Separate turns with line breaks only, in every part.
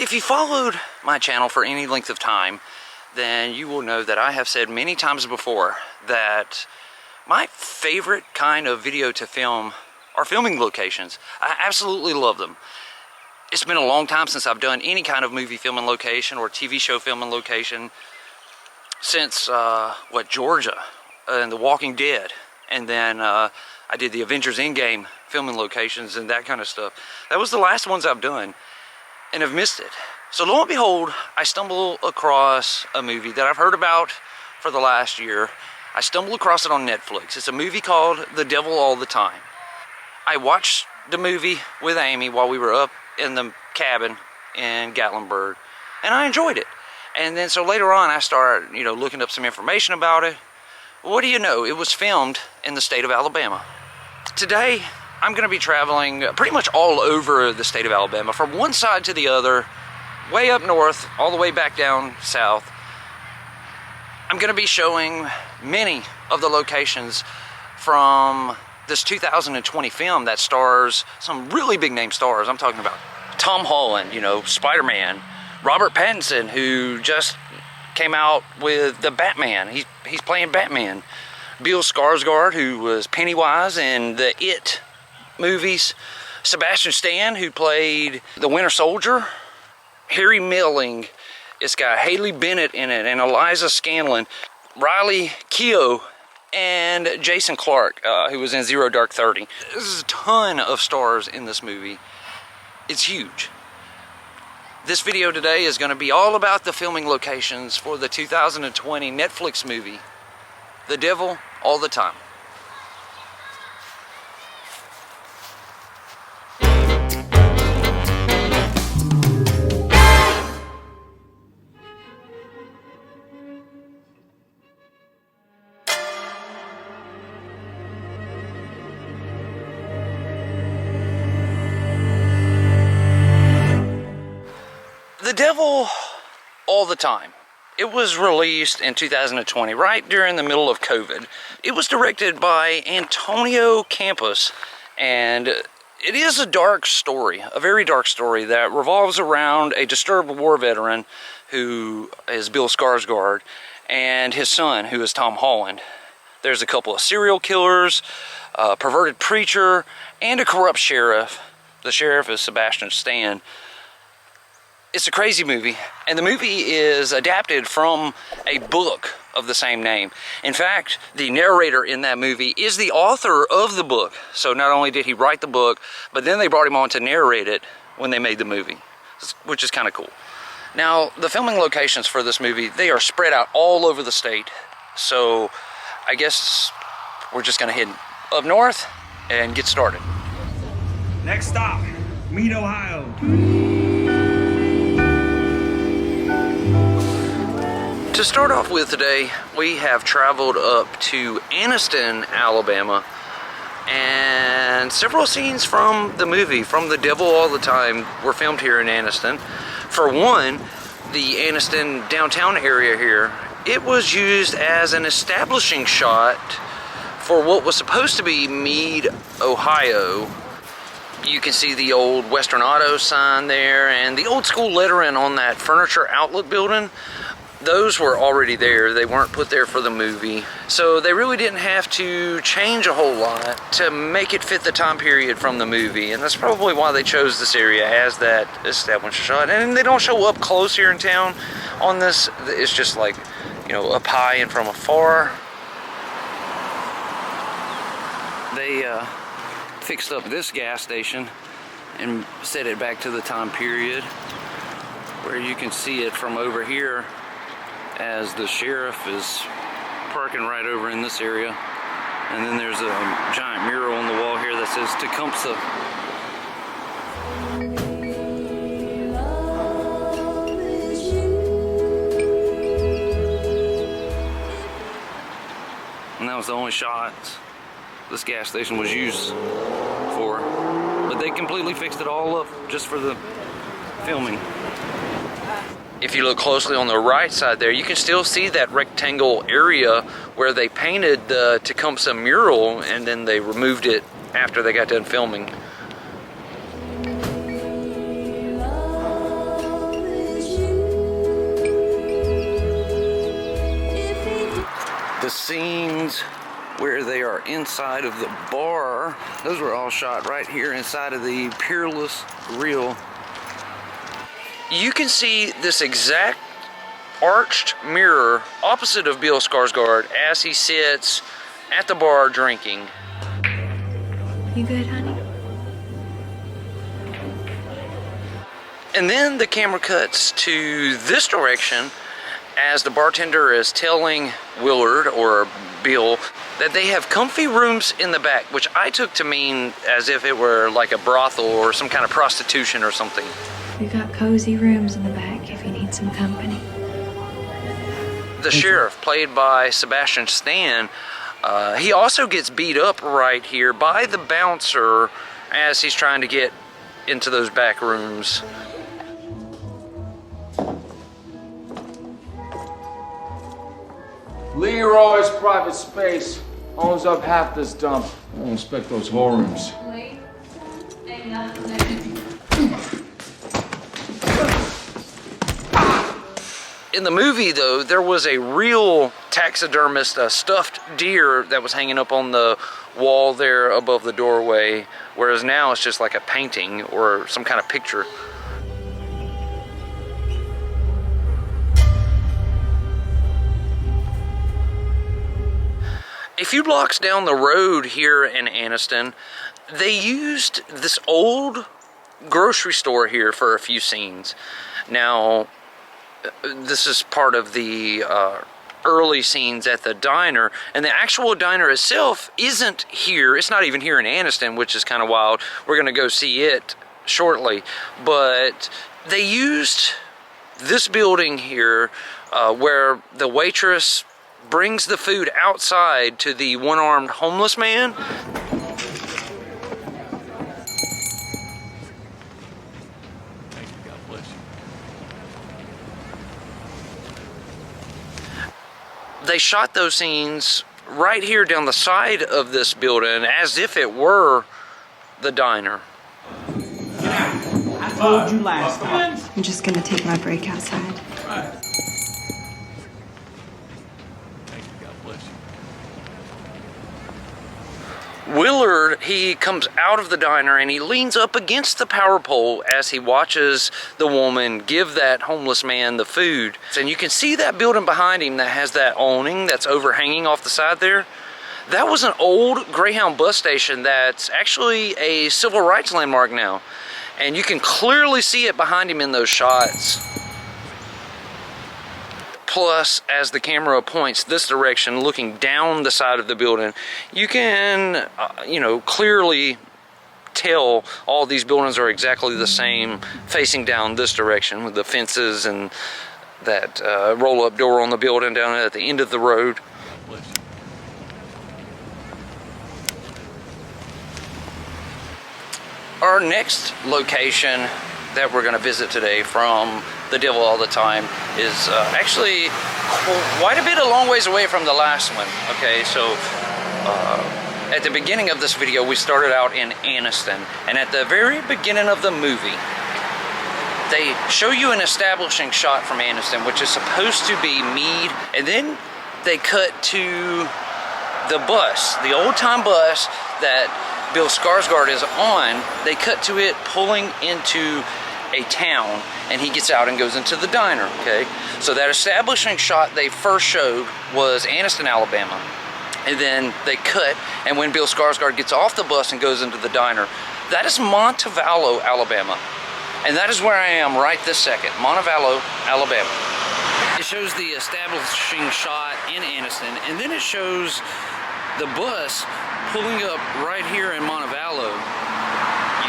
If you followed my channel for any length of time, then you will know that I have said many times before that my favorite kind of video to film are filming locations. I absolutely love them. It's been a long time since I've done any kind of movie filming location or TV show filming location since, Georgia and The Walking Dead. And then I did the Avengers Endgame filming locations and that kind of stuff. That was the last ones I've done and have missed it. So lo and behold, I stumble across a movie that I've heard about for the last year. I stumbled across it on Netflix. It's a movie called The Devil All the Time. I watched the movie with Amy while we were up in the cabin in Gatlinburg, and I enjoyed it. And then so later on I started, looking up some information about it. What do you know? It was filmed in the state of Alabama. Today, I'm going to be traveling pretty much all over the state of Alabama, from one side to the other, way up north, all the way back down south. I'm going to be showing many of the locations from this 2020 film that stars some really big name stars. I'm talking about Tom Holland, Spider-Man, Robert Pattinson, who just came out with the Batman. He's playing Batman. Bill Skarsgård, who was Pennywise in the It movies. Sebastian Stan, who played the Winter Soldier. Harry Milling. It's got Haley Bennett in it and Eliza Scanlon. Riley Keough and Jason Clarke, who was in Zero Dark 30. There's a ton of stars in this movie. It's huge. This video today is going to be all about the filming locations for the 2020 Netflix movie, The Devil All the Time. The Devil All the Time. It was released in 2020, right during the middle of COVID. It was directed by Antonio Campos, and it is a dark story, a very dark story that revolves around a disturbed war veteran who is Bill Skarsgård and his son, who is Tom Holland. There's a couple of serial killers, a perverted preacher, and a corrupt sheriff. The sheriff is Sebastian Stan. It's a crazy movie, and the movie is adapted from a book of the same name. In fact, the narrator in that movie is the author of the book. So not only did he write the book, but then they brought him on to narrate it when they made the movie, which is kind of cool. Now, the filming locations for this movie, they are spread out all over the state. So I guess we're just going to head up north and get started.
Next stop, Meade, Ohio.
To start off with today, we have traveled up to Anniston, Alabama, and several scenes from the movie, from The Devil All the Time, were filmed here in Anniston. For one, the Anniston downtown area here, it was used as an establishing shot for what was supposed to be Meade, Ohio. You can see the old Western Auto sign there, and the old school lettering on that furniture outlet building. Those were already there. They weren't put there for the movie. So they really didn't have to change a whole lot to make it fit the time period from the movie. And that's probably why they chose this area as that established shot. And they don't show up close here in town on this. It's just like, up high and from afar. They fixed up this gas station and set it back to the time period where you can see it from over here, as the sheriff is parking right over in this area. And then there's a giant mural on the wall here that says Tecumseh. And that was the only shot this gas station was used for. But they completely fixed it all up just for the filming. If you look closely on the right side there, you can still see that rectangle area where they painted the Tecumseh mural, and then they removed it after they got done filming. the scenes where they are inside of the bar. Those were all shot right here inside of the Peerless Grill. You can see this exact arched mirror opposite of Bill Skarsgård as he sits at the bar drinking.
You good, honey?
And then the camera cuts to this direction as the bartender is telling Willard, or Bill, that they have comfy rooms in the back, which I took to mean as if it were like a brothel or some kind of prostitution or something.
We've got cozy rooms in the back if you need some company.
The sheriff, played by Sebastian Stan, he also gets beat up right here by the bouncer as he's trying to get into those back rooms.
Leroy's private space owns up half this dump. I don't inspect those whorerooms.
Wait, ain't nothing there.
In the movie, though, there was a real taxidermist, a stuffed deer that was hanging up on the wall there above the doorway, whereas now it's just like a painting or some kind of picture. A few blocks down the road here in Anniston, they used this old grocery store here for a few scenes. Now, this is part of the early scenes at the diner, and the actual diner itself isn't here. It's not even here in Anniston, which is kind of wild. We're gonna go see it shortly, but they used this building here where the waitress brings the food outside to the one-armed homeless man.
Thank you, God bless you.
They shot those scenes right here down the side of this building as if it were the diner.
I told you last time.
I'm just gonna take my break outside.
Thank you, God bless you.
Willard, he comes out of the diner and he leans up against the power pole as he watches the woman give that homeless man the food. And you can see that building behind him that has that awning that's overhanging off the side there. That was an old Greyhound bus station that's actually a civil rights landmark now. And you can clearly see it behind him in those shots. Plus, as the camera points this direction, looking down the side of the building, you can, clearly tell all these buildings are exactly the same, facing down this direction with the fences and that roll-up door on the building down at the end of the road. Our next location that we're going to visit today from The Devil All the Time is actually quite a long ways away from the last one. Okay, so at the beginning of this video we started out in Anniston, and at the very beginning of the movie they show you an establishing shot from Anniston, which is supposed to be Meade, and then they cut to the bus, the old-time bus that Bill Skarsgård is on. They cut to it pulling into a town, and he gets out and goes into the diner. Okay, so that establishing shot they first showed was Anniston, Alabama, and then they cut, and when Bill Skarsgård gets off the bus and goes into the diner, that is Montevallo, Alabama, and that is where I am right this second. Montevallo, Alabama. It shows the establishing shot in Anniston, and then it shows the bus pulling up right here in Montevallo.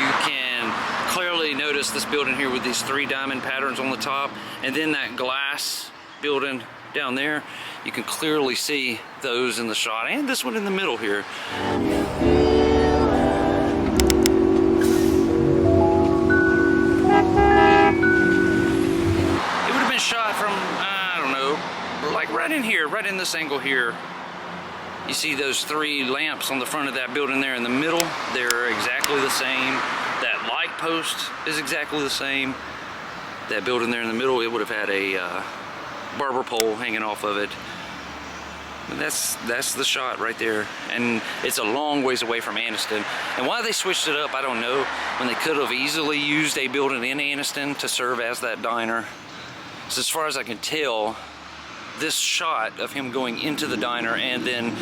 You can clearly notice this building here with these 3 diamond patterns on the top, and then that glass building down there. You can clearly see those in the shot, and this one in the middle here. It would have been shot from, I don't know, like right in here, right in this angle here. You see those 3 lamps on the front of that building there in the middle. They're exactly the same. That light post is exactly the same. That building there in the middle, it would have had a barber pole hanging off of it. That's the shot right there, and it's a long ways away from Anniston. And why they switched it up, I don't know, when they could have easily used a building in Anniston to serve as that diner. So as far as I can tell, this shot of him going into the diner and then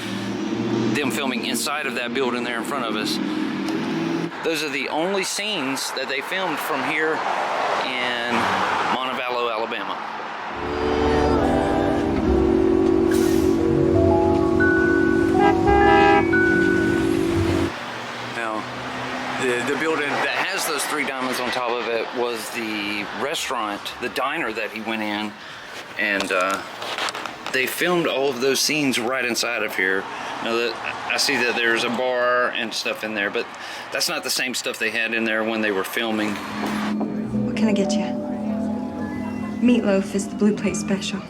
them filming inside of that building there in front of us, those are the only scenes that they filmed from here in Montgomery, Alabama. Now, the building that has those 3 diamonds on top of it was the restaurant, the diner that he went in, and they filmed all of those scenes right inside of here. Now that I see that there's a bar and stuff in there, but that's not the same stuff they had in there when they were filming.
What can I get you? Meatloaf is the blue plate special.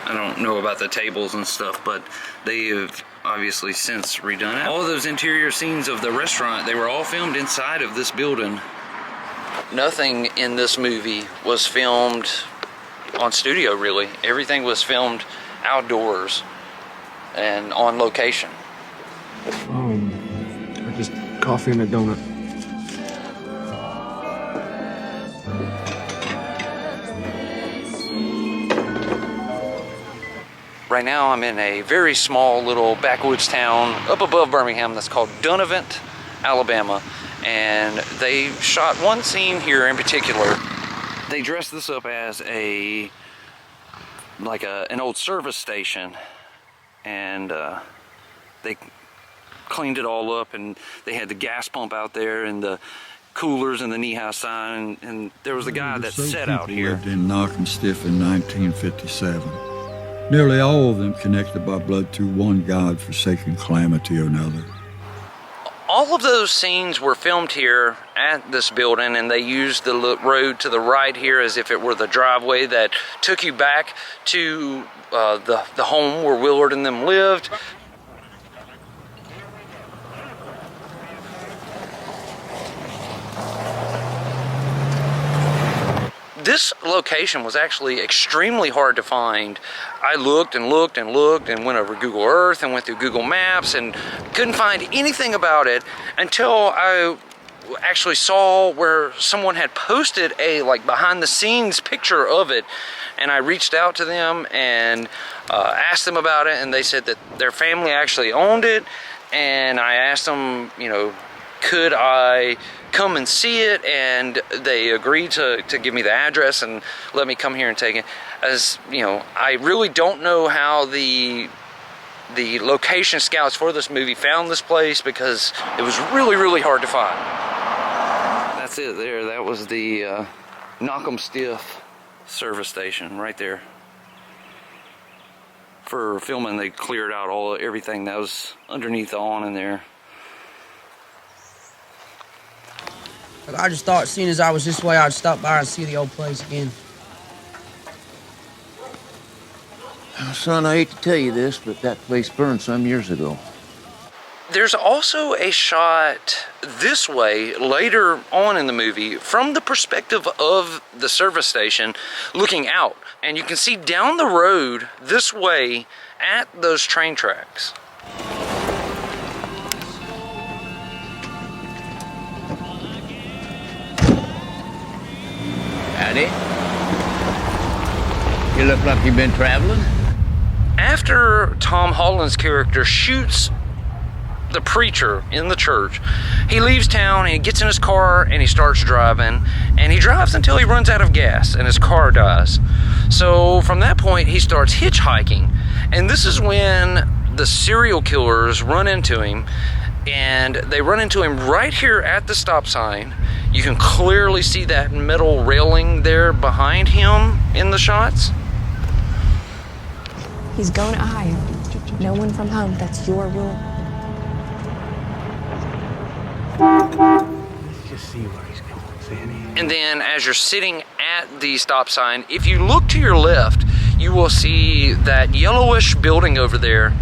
I don't know about the tables and stuff, but they have obviously since redone it. All of those interior scenes of the restaurant, they were all filmed inside of this building. Nothing in this movie was filmed on studio, really. Everything was filmed outdoors and on location.
Just coffee and a donut.
Right now I'm in a very small little backwoods town up above Birmingham that's called Donovan, Alabama. And they shot one scene here in particular. They dressed this up as an old service station, and they cleaned it all up, and they had the gas pump out there and the coolers and the knee-high sign, and there was a guy that set out here.
Lived in Knockemstiff in 1957. Nearly all of them connected by blood to one God-forsaken calamity or another.
All of those scenes were filmed here at this building, and they used the road to the right here as if it were the driveway that took you back to the home where Willard and them lived. This location was actually extremely hard to find. I looked and looked and looked and went over Google Earth and went through Google Maps and couldn't find anything about it until I actually saw where someone had posted a behind the scenes picture of it, and I reached out to them and asked them about it, and they said that their family actually owned it, and I asked them, could I come and see it, and they agreed to give me the address and let me come here and take it. As I really don't know how the location scouts for this movie found this place, because it was really, really hard to find. That's it there. That was the Knockemstiff service station right there. For filming, they cleared out everything that was underneath the awning there.
I just thought, seeing as I was this way, I'd stop by and see the old place again.
Son, I hate to tell you this, but that place burned some years ago.
There's also a shot this way later on in the movie from the perspective of the service station looking out. And you can see down the road this way at those train tracks.
Howdy. You look like you've been traveling.
After Tom Holland's character shoots the preacher in the church, he leaves town and he gets in his car and he starts driving, and he drives until he runs out of gas and his car dies. So from that point he starts hitchhiking, and this is when the serial killers run into him, and they run into him right here at the stop sign. You can clearly see that metal railing there behind him in the shots.
He's going to Ohio. No one from home. That's your rule.
Let's just see where he's going, Sandy.
And then as you're sitting at the stop sign, if you look to your left, you will see that yellowish building over there.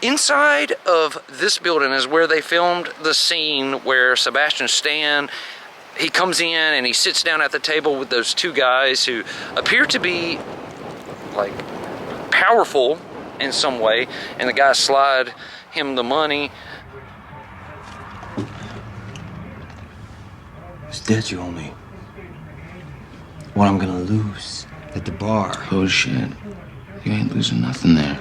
Inside of this building is where they filmed the scene where Sebastian Stan he comes in and he sits down at the table with those two guys who appear to be like powerful in some way, and the guys slide him the money.
It's debt you owe me. What I'm gonna lose at the bar.
Oh, shit. You ain't losing nothing there.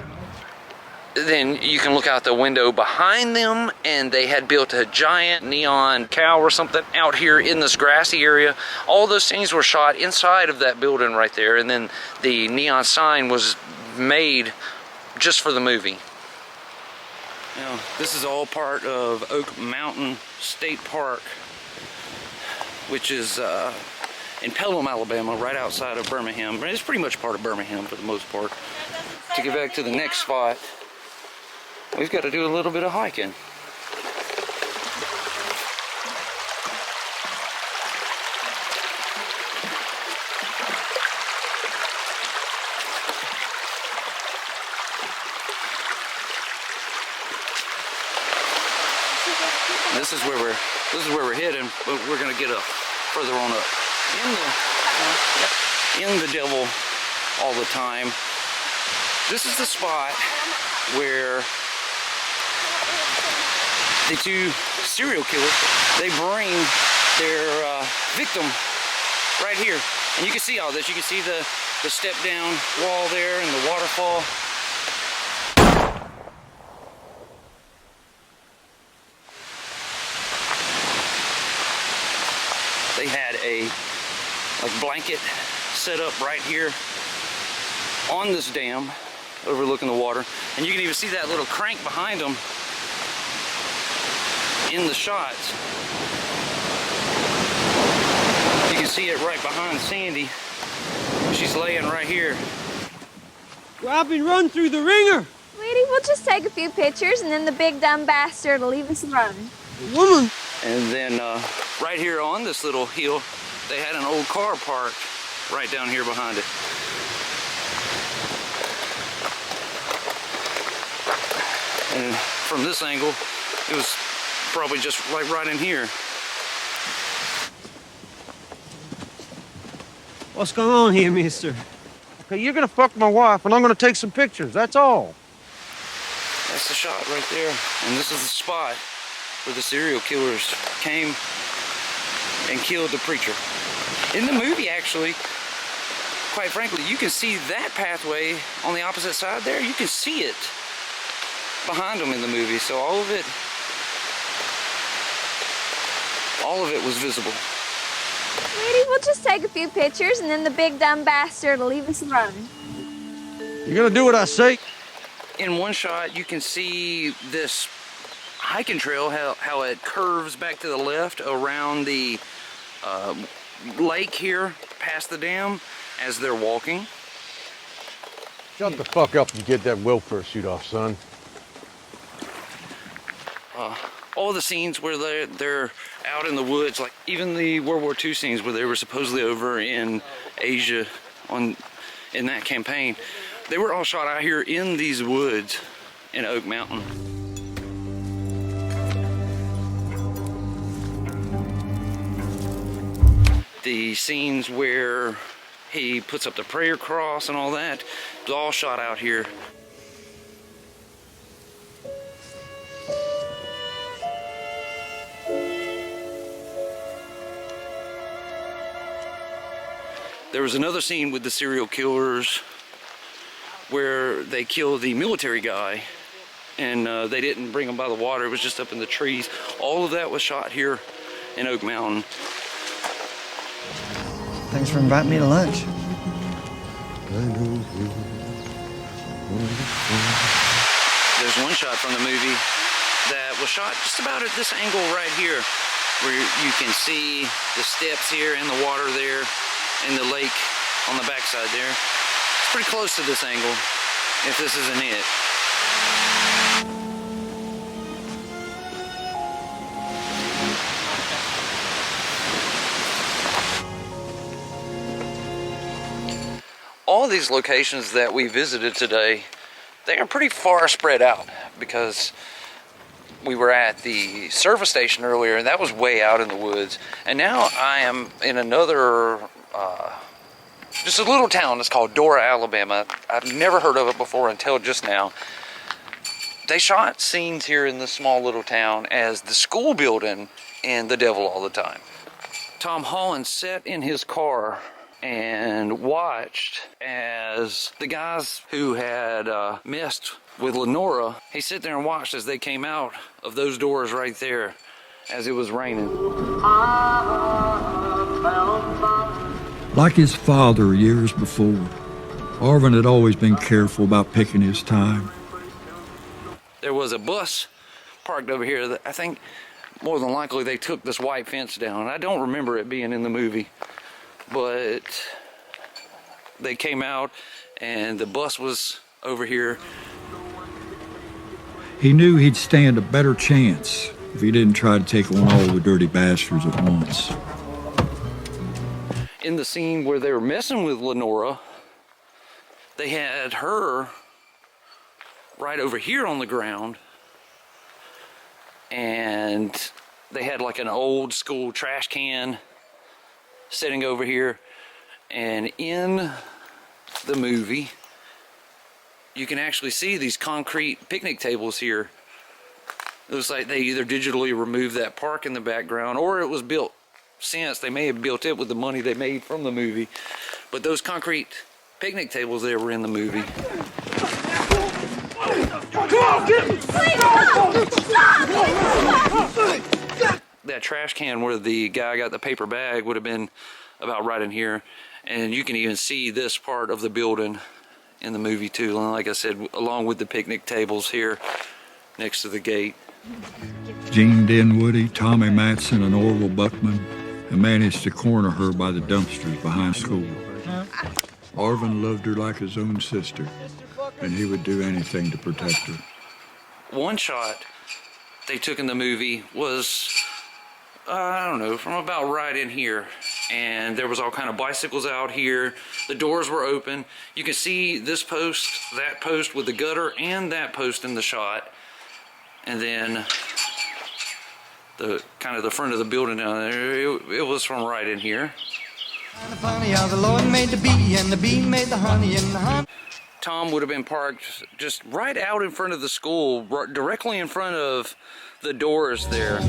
Then you can look out the window behind them, and they had built a giant neon cow or something out here in this grassy area. All those scenes were shot inside of that building right there, and then the neon sign was made just for the movie. Now, this is all part of Oak Mountain State Park, which is in Pelham, Alabama, right outside of Birmingham. It's pretty much part of Birmingham for the most part. To get back to the next spot, we've got to do a little bit of hiking. This is where we're heading, but we're gonna get up further on up in the devil all the time. This is the spot where the two serial killers, they bring their victim right here, and you can see all this. You can see the step down wall there and the waterfall. They had a blanket set up right here on this dam overlooking the water, and you can even see that little crank behind them in the shots. You can see it right behind Sandy. She's laying right here.
Grab and run through the ringer.
Sweetie, we'll just take a few pictures and then the big dumb bastard will leave us alone.
Woman.
And then right here on this little hill, they had an old car parked right down here behind it. And from this angle, it was probably just like right in here.
What's going on here, mister?
Okay, you're gonna fuck my wife and I'm gonna take some pictures, that's all.
That's the shot right there. And this is the spot where the serial killers came and killed the preacher. In the movie, actually, quite frankly, you can see that pathway on the opposite side there. You can see it behind them in the movie. So all of it was visible.
Sweetie, we'll just take a few pictures and then the big dumb bastard will leave us alone.
You're gonna do what I say?
In one shot, you can see this hiking trail, how it curves back to the left around the lake here, past the dam, as they're walking.
Shut the fuck up and get that welfare suit off, son.
All the scenes where they're out in the woods, like even the World War II scenes where they were supposedly over in Asia in that campaign, they were all shot out here in these woods in Oak Mountain. The scenes where he puts up the prayer cross and all that, it was all shot out here. There was another scene with the serial killers where they killed the military guy, and they didn't bring him by the water, it was just up in the trees. All of that was shot here in Oak Mountain.
Thanks for inviting me to lunch.
There's one shot from the movie that was shot just about at this angle right here, where you can see the steps here and the water there and the lake on the backside there. It's pretty close to this angle, if this isn't it. All these locations that we visited today, they are pretty far spread out because we were at the service station earlier, and that was way out in the woods. And now I am in another, just a little town. It's called Dora, Alabama. I've never heard of it before until just now. They shot scenes here in this small little town as the school building in The Devil All the Time. Tom Holland sat in his car and watched as the guys who had messed with Lenora, he sat there and watched as they came out of those doors right there as it was raining.
Like his father years before, Arvin had always been careful about picking his time.
There was a bus parked over here that I think more than likely they took this white fence down. I don't remember it being in the movie, but they came out and the bus was over here.
He knew he'd stand a better chance if he didn't try to take on all the dirty bastards at once.
In the scene where they were messing with Lenora, they had her right over here on the ground, and they had like an old school trash can sitting over here. And in the movie, you can actually see these concrete picnic tables here. It looks like they either digitally removed that park in the background, or it was built since. They may have built it with the money they made from the movie. But those concrete picnic tables there were in the movie. That trash can where the guy got the paper bag would have been about right in here. And you can even see this part of the building in the movie too. And like I said, along with the picnic tables here next to the gate.
Gene Dinwoody, Tommy Matson, and Orville Buckman had managed to corner her by the dumpsters behind school. Arvin loved her like his own sister, and he would do anything to protect her.
One shot they took in the movie was, I don't know, from about right in here. And there was all kind of bicycles out here. The doors were open. You can see this post, that post with the gutter, and that post in the shot. And then the kind of the front of the building down there, it was from right in here. Tom would have been parked just right out in front of the school, directly in front of the doors there.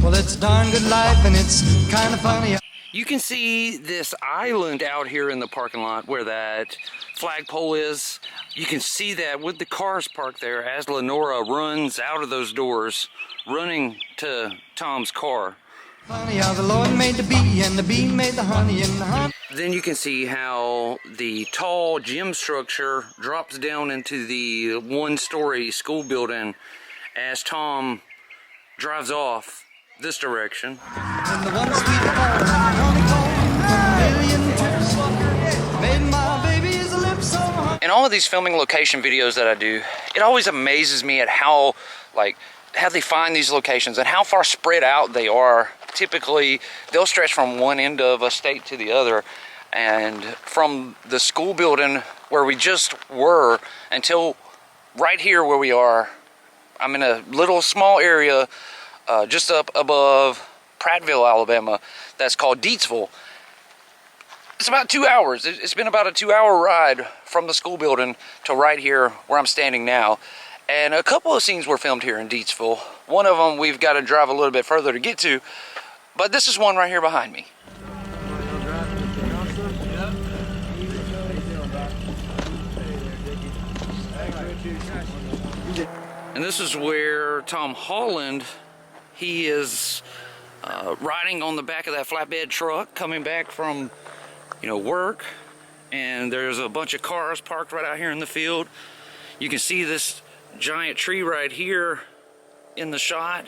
Well, it's a darn good life and it's kind of funny.
You can see this island out here in the parking lot where that flagpole is. You can see that with the cars parked there as Lenora runs out of those doors, running to Tom's car.
Funny how the Lord made the bee and the bee made the honey and the honey.
Then you can see how the tall gym structure drops down into the one-story school building as Tom drives off this direction.
And the one sweet made my baby's lips so hot.
In all of these filming location videos that I do, it always amazes me at how they find these locations and how far spread out they are. Typically, they'll stretch from one end of a state to the other. And from the school building where we just were until right here where we are, I'm in a little small area just up above Prattville, Alabama, that's called Deatsville. It's about 2 hours. It's been about a 2-hour ride from the school building to right here where I'm standing now. And a couple of scenes were filmed here in Deatsville. One of them we've got to drive a little bit further to get to, but this is one right here behind me. And this is where Tom Holland, he is riding on the back of that flatbed truck coming back from, work. And there's a bunch of cars parked right out here in the field. You can see this giant tree right here in the shot.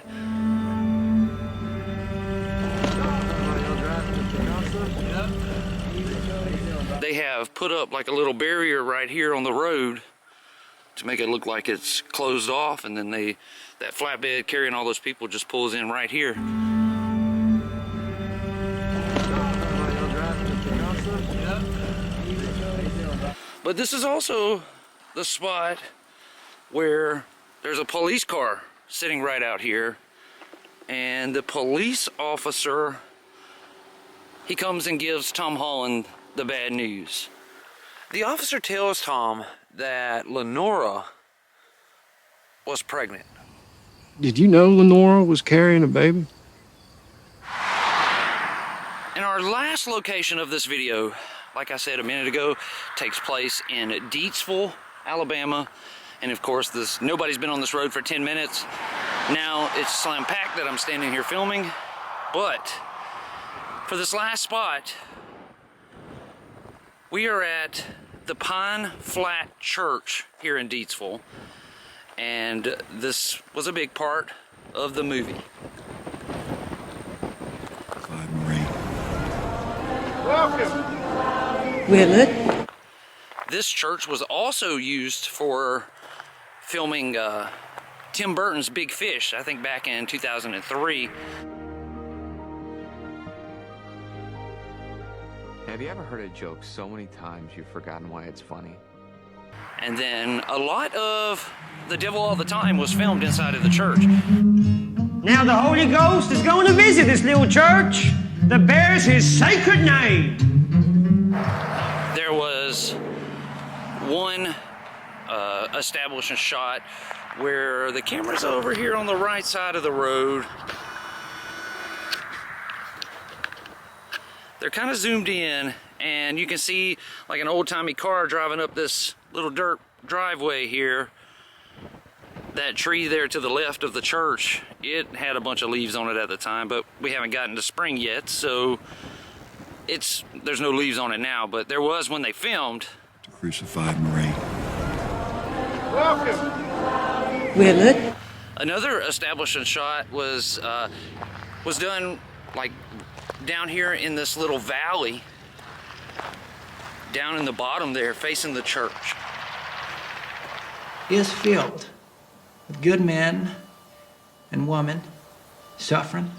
They have put up like a little barrier right here on the road to make it look like it's closed off, and then that flatbed carrying all those people just pulls in right here. But this is also the spot where there's a police car sitting right out here, and the police officer, he comes and gives Tom Holland the bad news. The officer tells Tom that Lenora was pregnant.
Did you know Lenora was carrying a baby?
And our last location of this video, like I said a minute ago, takes place in Deatsville, Alabama. And of course, nobody's been on this road for 10 minutes. Now it's slam-packed that I'm standing here filming. But for this last spot, we are at the Pine Flat Church here in Deatsville. And this was a big part of the movie.
Welcome. Well,
this church was also used for filming Tim Burton's Big Fish, I think back in 2003.
Have you ever heard a joke so many times you've forgotten why it's funny?
And then a lot of The Devil All the Time was filmed inside of the church.
Now the Holy Ghost is going to visit this little church that bears his sacred name.
There was one establishing shot where the camera's over here on the right side of the road. They're kind of zoomed in, and you can see like an old-timey car driving up this little dirt driveway here. That tree there to the left of the church, it had a bunch of leaves on it at the time, but we haven't gotten to spring yet, so there's no leaves on it now, but there was when they filmed.
The crucified Marine.
Welcome.
Well,
Another establishing shot was done like down here in this little valley, down in the bottom there, facing the church.
Is filled with good men and women suffering.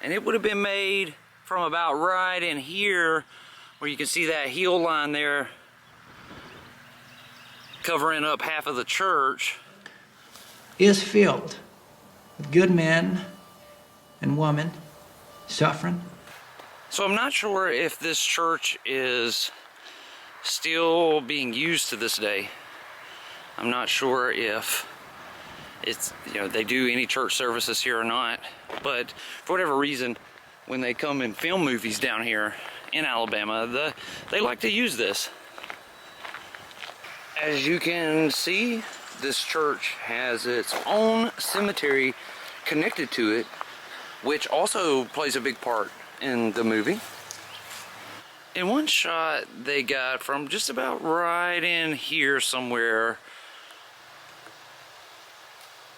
And it would have been made from about right in here, where you can see that heel line there covering up half of the church.
Is filled with good men and women suffering.
So I'm not sure if this church is still being used to this day. I'm not sure if it's, they do any church services here or not, but for whatever reason, when they come and film movies down here in Alabama, they like to use this. As you can see, this church has its own cemetery connected to it, which also plays a big part in the movie. In one shot they got from just about right in here somewhere,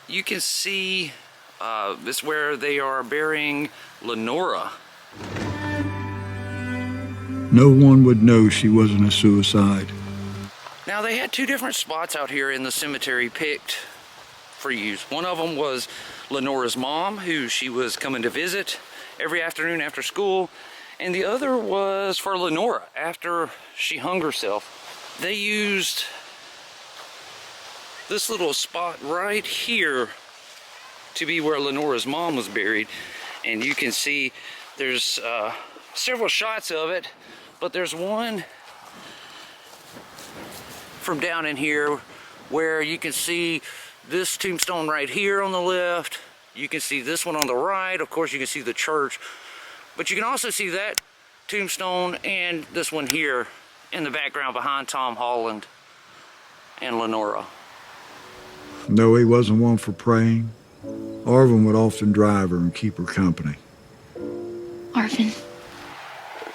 you can see this where they are burying Lenora.
No one would know she wasn't a suicide.
Now they had two different spots out here in the cemetery picked for use. One of them was Lenora's mom, who she was coming to visit every afternoon after school, and the other was for Lenora after she hung herself. They used this little spot right here to be where Lenora's mom was buried, and you can see there's several shots of it, but there's one from down in here where you can see this tombstone right here on the left. You can see this one on the right. Of course, you can see the church, but you can also see that tombstone and this one here in the background behind Tom Holland and Lenora.
No, he wasn't one for praying. Arvin would often drive her and keep her company.
Arvin.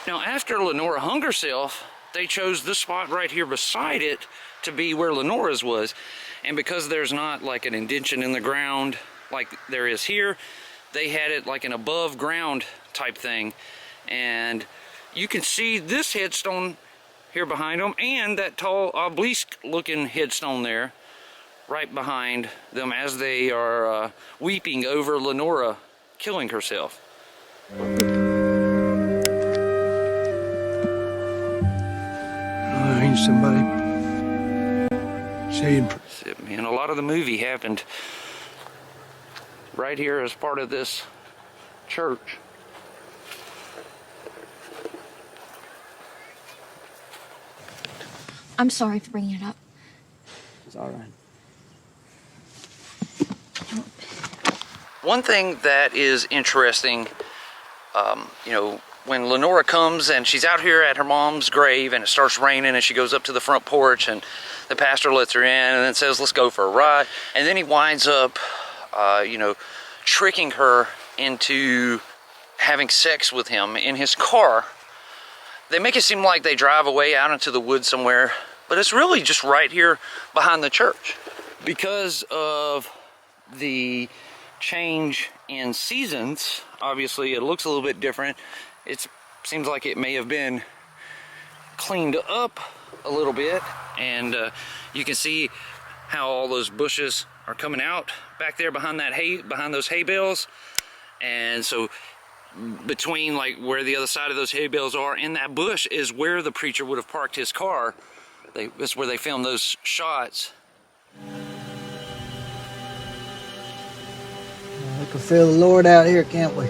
Now, after Lenora hung herself, they chose this spot right here beside it to be where Lenora's was. And because there's not like an indention in the ground like there is here, they had it like an above ground type thing. And you can see this headstone here behind them and that tall obelisk looking headstone there right behind them as they are weeping over Lenora killing herself.
I ain't somebody
saying?
Man, a lot of the movie happened right here as part of this church.
I'm sorry for bringing it up.
It's all right.
One thing that is interesting, you know, when Lenora comes and she's out here at her mom's grave and it starts raining and she goes up to the front porch and the pastor lets her in and then says, let's go for a ride. And then he winds up, you know, tricking her into having sex with him in his car. They make it seem like they drive away out into the woods somewhere, but it's really just right here behind the church. Because of the change in seasons, obviously it looks a little bit different. It seems like it may have been cleaned up a little bit, and you can see how all those bushes are coming out back there behind that hay, behind those hay bales. And so between like where the other side of those hay bales are and that bush is where the preacher would have parked his car. That's where they filmed those shots.
We can feel the Lord out here, can't we?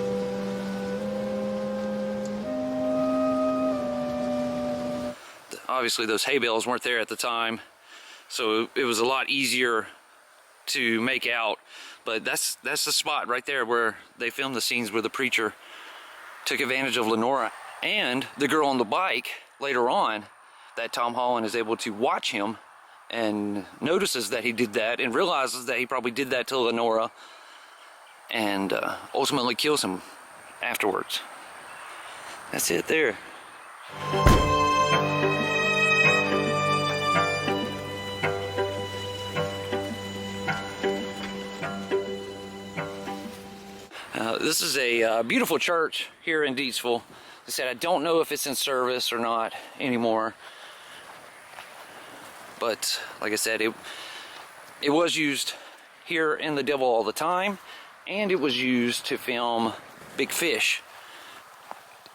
Obviously those hay bales weren't there at the time, so it was a lot easier to make out. But that's the spot right there where they filmed the scenes where the preacher took advantage of Lenora. And the girl on the bike later on, that Tom Holland is able to watch him and notices that he did that and realizes that he probably did that to Lenora, and ultimately kills him afterwards. That's it there. This is a beautiful church here in Deatsville. Like I said, I don't know if it's in service or not anymore, but like I said, it was used here in The Devil All the Time, and it was used to film Big Fish.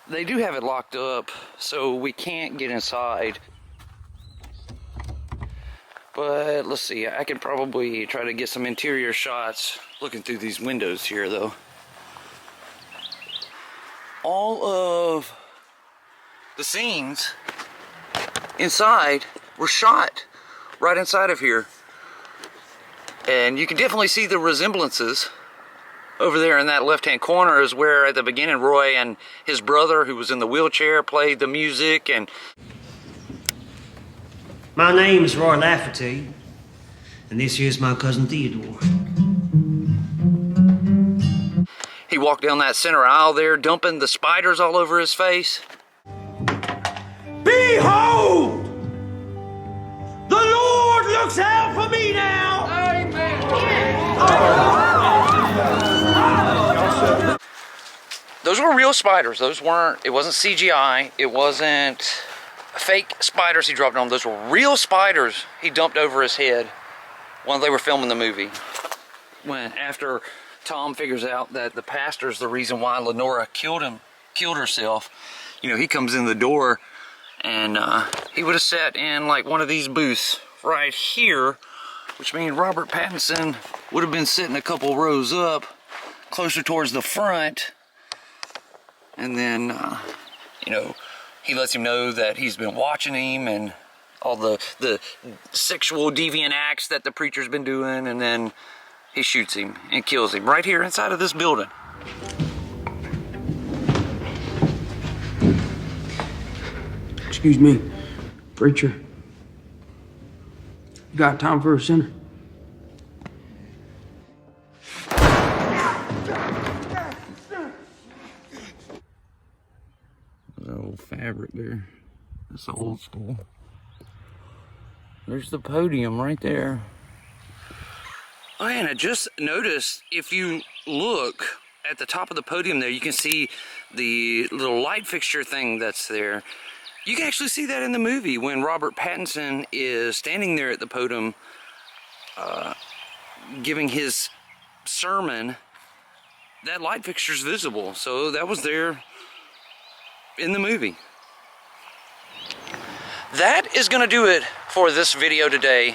They do have it locked up, so we can't get inside. But let's see, I could probably try to get some interior shots looking through these windows here though. All of the scenes inside were shot right inside of here. And you can definitely see the resemblances. Over there in that left-hand corner is where at the beginning Roy and his brother, who was in the wheelchair, played the music. And
my name's Roy Lafferty, and this here's my cousin Theodore.
He walked down that center aisle there, dumping the spiders all over his face.
Behold! The Lord looks out for me now! Amen!
Those were real spiders. Those weren't, it wasn't CGI. It wasn't fake spiders he dropped on. Those were real spiders he dumped over his head while they were filming the movie. When after Tom figures out that the pastor's the reason why Lenora killed herself, you know, he comes in the door, and he would have sat in like one of these booths right here, which means Robert Pattinson would have been sitting a couple rows up, closer towards the front. And then, you know, he lets him know that he's been watching him and all the sexual deviant acts that the preacher's been doing, and then he shoots him and kills him right here inside of this building.
Excuse me, preacher. You got time for a sinner?
There's old fabric there. That's old school. There's the podium right there. Oh, and I just noticed, if you look at the top of the podium there, you can see the little light fixture thing that's there. You can actually see that in the movie when Robert Pattinson is standing there at the podium giving his sermon. That light fixture is visible, so that was there in the movie. That is going to do it for this video today.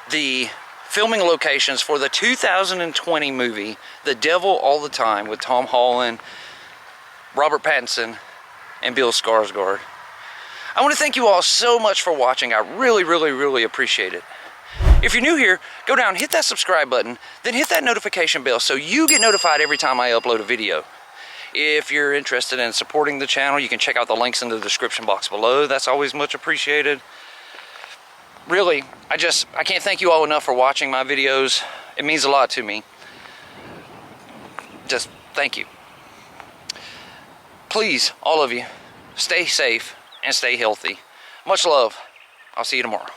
the filming locations for the 2020 movie, The Devil All the Time, with Tom Holland, Robert Pattinson, and Bill Skarsgård. I want to thank you all so much for watching. I really, really, really appreciate it. If you're new here, go down, hit that subscribe button, then hit that notification bell so you get notified every time I upload a video. If you're interested in supporting the channel, you can check out the links in the description box below. That's always much appreciated. Really, I can't thank you all enough for watching my videos. It means a lot to me. Just thank you. Please, all of you, stay safe and stay healthy. Much love. I'll see you tomorrow.